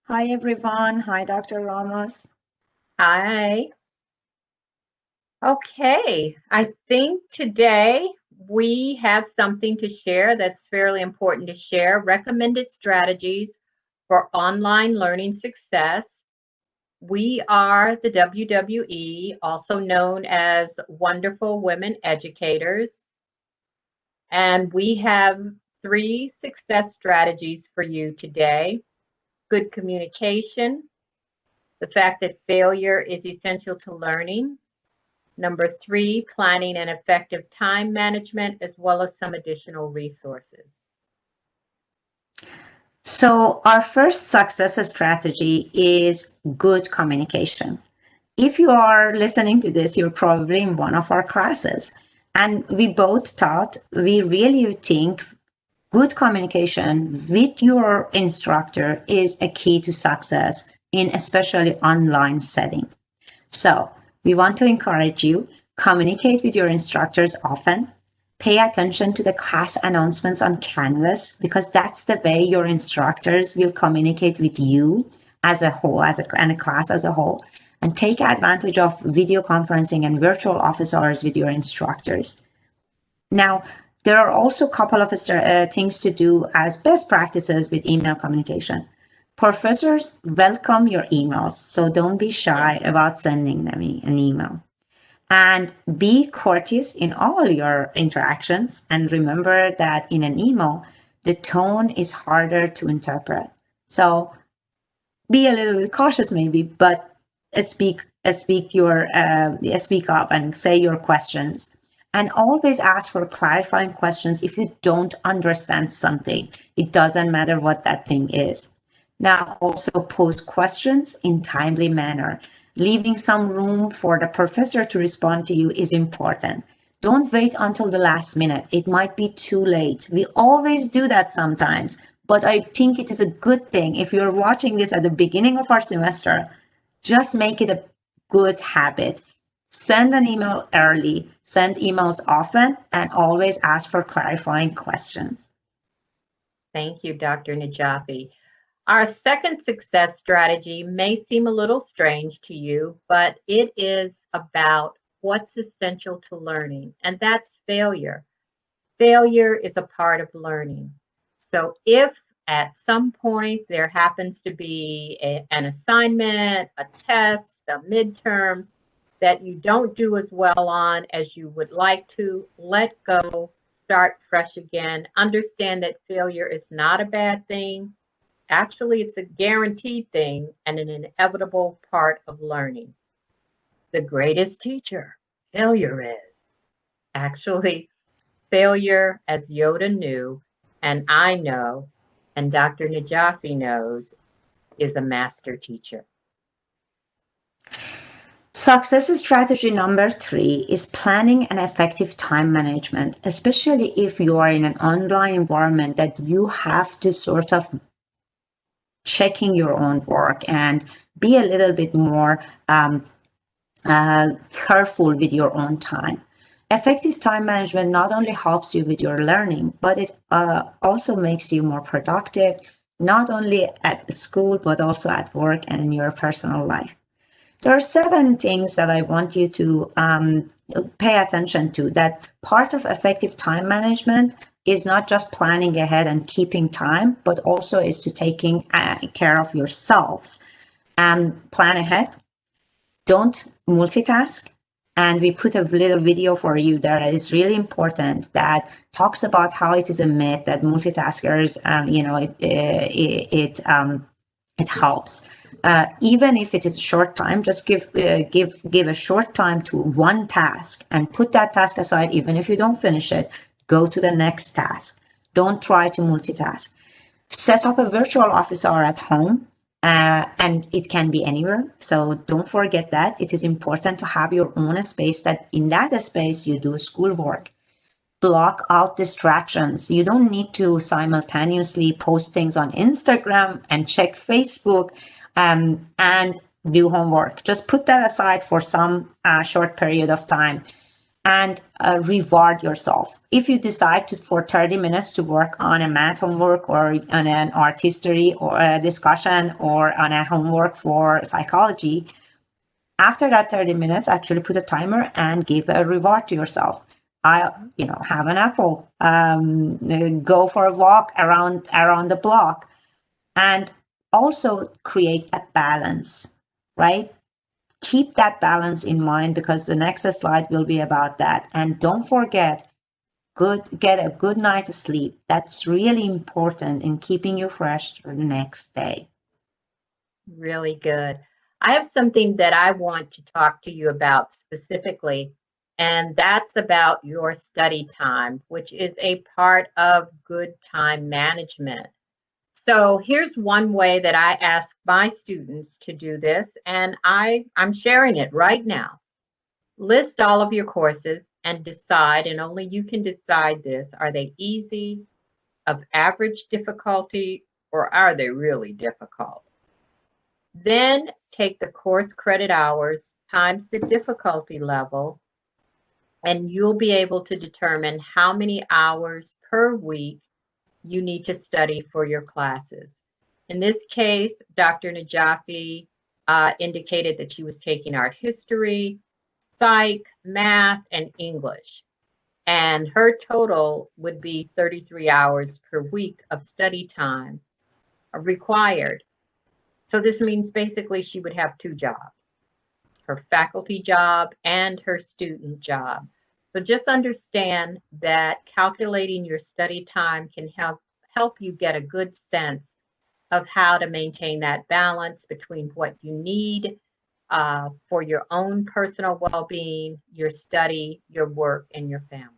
Hi everyone. Hi Dr. Ramos. Hi. Okay, I think today we have something to share that's fairly important to share. Recommended strategies for online learning success. We are the WWE, also known as Wonderful Women Educators, and we have three success strategies for you today. Good communication, the fact that failure is essential to learning. Number three, planning and effective time management, as well as some additional resources. So, our first success strategy is good communication. If you are listening to this, you're probably in one of our classes. And we both taught, we really think good communication with your instructor is a key to success in especially online setting. So, we want to encourage you communicate with your instructors often. Pay attention to the class announcements on Canvas because that's the way your instructors will communicate with you as a whole, and a class as a whole. And take advantage of video conferencing and virtual office hours with your instructors. Now, there are also a couple of things to do as best practices with email communication. Professors welcome your emails, so don't be shy about sending them an email. And be courteous in all your interactions. And remember that in an email, the tone is harder to interpret. So be a little bit cautious, maybe, but speak speak up and say your questions. And always ask for clarifying questions if you don't understand something. It doesn't matter what that thing is. Now, also pose questions in timely manner. Leaving some room for the professor to respond to you is important. Don't wait until the last minute. It might be too late. We always do that sometimes, but I think it is a good thing. If you're watching this at the beginning of our semester, just make it a good habit. Send an email early, send emails often, and always ask for clarifying questions. Thank you, Dr. Najafi. Our second success strategy may seem a little strange to you, but it is about what's essential to learning, and that's failure. Failure is a part of learning. So if at some point there happens to be an assignment, a test, a midterm that you don't do as well on as you would like to, let go, start fresh again. Understand that failure is not a bad thing. Actually, it's a guaranteed thing and an inevitable part of learning. The greatest teacher, failure is. Actually, failure, as Yoda knew, and I know, and Dr. Najafi knows, is a master teacher. Success strategy number 3 is planning and effective time management, especially if you are in an online environment that you have to sort of checking your own work and be a little bit more careful with your own time. Effective time management not only helps you with your learning, but it also makes you more productive, not only at school, but also at work and in your personal life. There are 7 things that I want you to pay attention to. That part of effective time management is not just planning ahead and keeping time, but also is to taking care of yourselves. Plan ahead. Don't multitask. And we put a little video for you there that is really important that talks about how it is a myth that multitaskers, it helps. Even if it is a short time, just give a short time to one task and put that task aside. Even if you don't finish it, go to the next task. Don't try to multitask. Set up a virtual office hour at home, and it can be anywhere. So don't forget that. It is important to have your own space, that in that space you do schoolwork. Block out distractions. You don't need to simultaneously post things on Instagram and check Facebook and do homework. Just put that aside for some short period of time. and reward yourself. If you decide for 30 minutes to work on a math homework or on an art history or a discussion or on a homework for psychology, after that 30 minutes, actually put a timer and give a reward to yourself. Have an apple, go for a walk around the block, and also create a balance, right? Keep that balance in mind, because the next slide will be about that. And don't forget, get a good night's sleep. That's really important in keeping you fresh for the next day. Really good. I have something that I want to talk to you about specifically, and that's about your study time, which is a part of good time management. So here's one way that I ask my students to do this, and I'm sharing it right now. List all of your courses and decide, and only you can decide this, are they easy, of average difficulty, or are they really difficult? Then take the course credit hours times the difficulty level, and you'll be able to determine how many hours per week you need to study for your classes. In this case, Dr. Najafi indicated that she was taking art history, psych, math, and English. And her total would be 33 hours per week of study time required. So this means basically she would have two jobs, her faculty job and her student job. So just understand that calculating your study time can help you get a good sense of how to maintain that balance between what you need for your own personal well-being, your study, your work, and your family.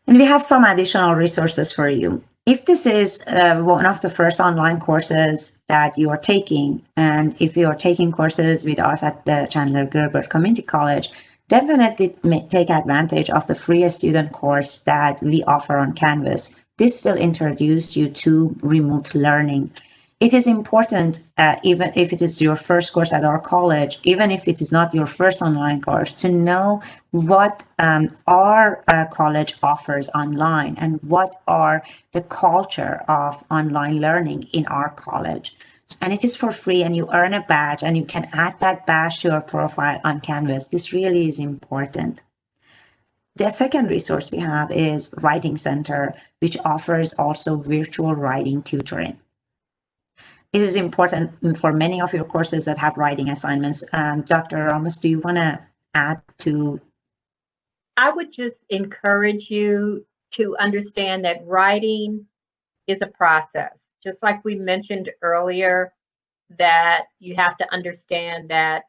And we have some additional resources for you. If this is one of the first online courses that you are taking, and if you are taking courses with us at the Chandler Gilbert Community College, definitely take advantage of the free student course that we offer on Canvas. This will introduce you to remote learning. It is important, even if it is your first course at our college, even if it is not your first online course, to know what our college offers online and what are the culture of online learning in our college. And it is for free, and you earn a badge, and you can add that badge to your profile on Canvas. This really is important. The second resource we have is Writing Center, which offers also virtual writing tutoring. It is important for many of your courses that have writing assignments. Dr. Ramos, do you want to add to? I would just encourage you to understand that writing is a process. Just like we mentioned earlier, that you have to understand that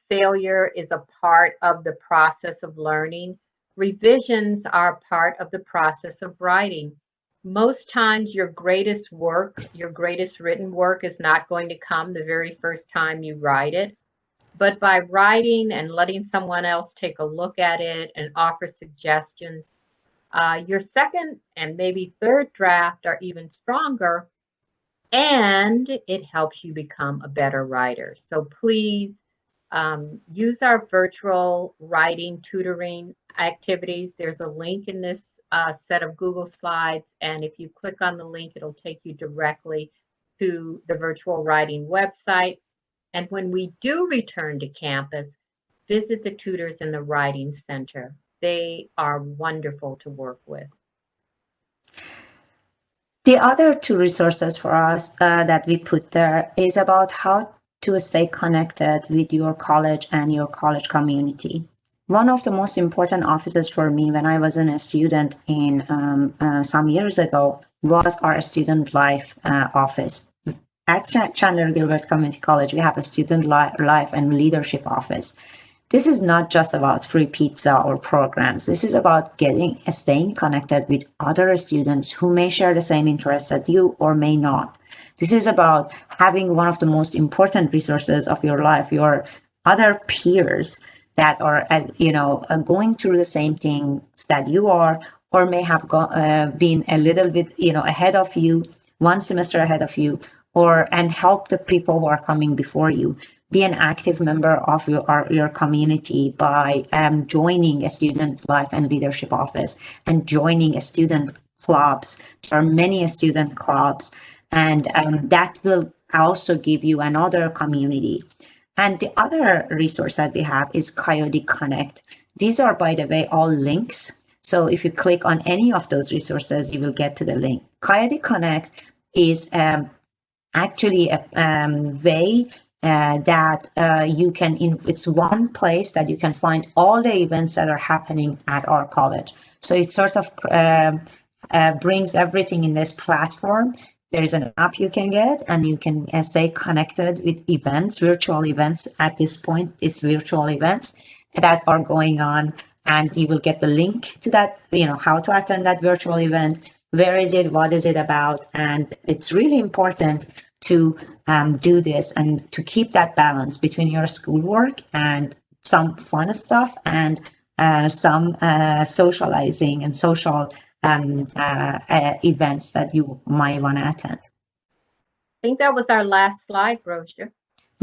failure is a part of the process of learning. Revisions are part of the process of writing. Most times your greatest work, your greatest written work is not going to come the very first time you write it. But by writing and letting someone else take a look at it and offer suggestions, your second and maybe third draft are even stronger, and it helps you become a better writer. So please use our virtual writing tutoring activities. There's a link in this set of Google Slides, and if you click on the link, it'll take you directly to the virtual writing website. And when we do return to campus, visit the tutors in the Writing Center. They are wonderful to work with. The other two resources for us that we put there is about how to stay connected with your college and your college community. One of the most important offices for me when I was a student in some years ago was our student life office. At Chandler Gilbert Community College, we have a student life and leadership office. This is not just about free pizza or programs. This is about staying connected with other students who may share the same interests that you or may not. This is about having one of the most important resources of your life, your other peers that are, going through the same things that you are, or may have been a little bit, ahead of you, one semester ahead of you, and help the people who are coming before you. Be an active member of your community by joining a student life and leadership office and joining a student clubs. There are many student clubs, and that will also give you another community. And the other resource that we have is Coyote Connect. These are, by the way, all links. So if you click on any of those resources, you will get to the link. Coyote Connect is actually a way that you can, it's one place that you can find all the events that are happening at our college. So it sort of brings everything in this platform. There's an app you can get, and you can stay connected with events, virtual events. At this point, it's virtual events that are going on, and you will get the link to that, how to attend that virtual event, where is it, what is it about. And it's really important to do this and to keep that balance between your schoolwork and some fun stuff and some socializing and social events that you might want to attend. I think that was our last slide, Rosia.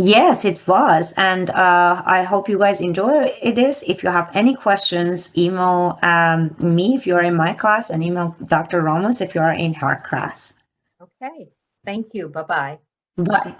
Yes, it was. And I hope you guys enjoy this. If you have any questions, email me if you're in my class, and email Dr. Ramos if you are in her class. Okay. Thank you. Bye-bye. Bye.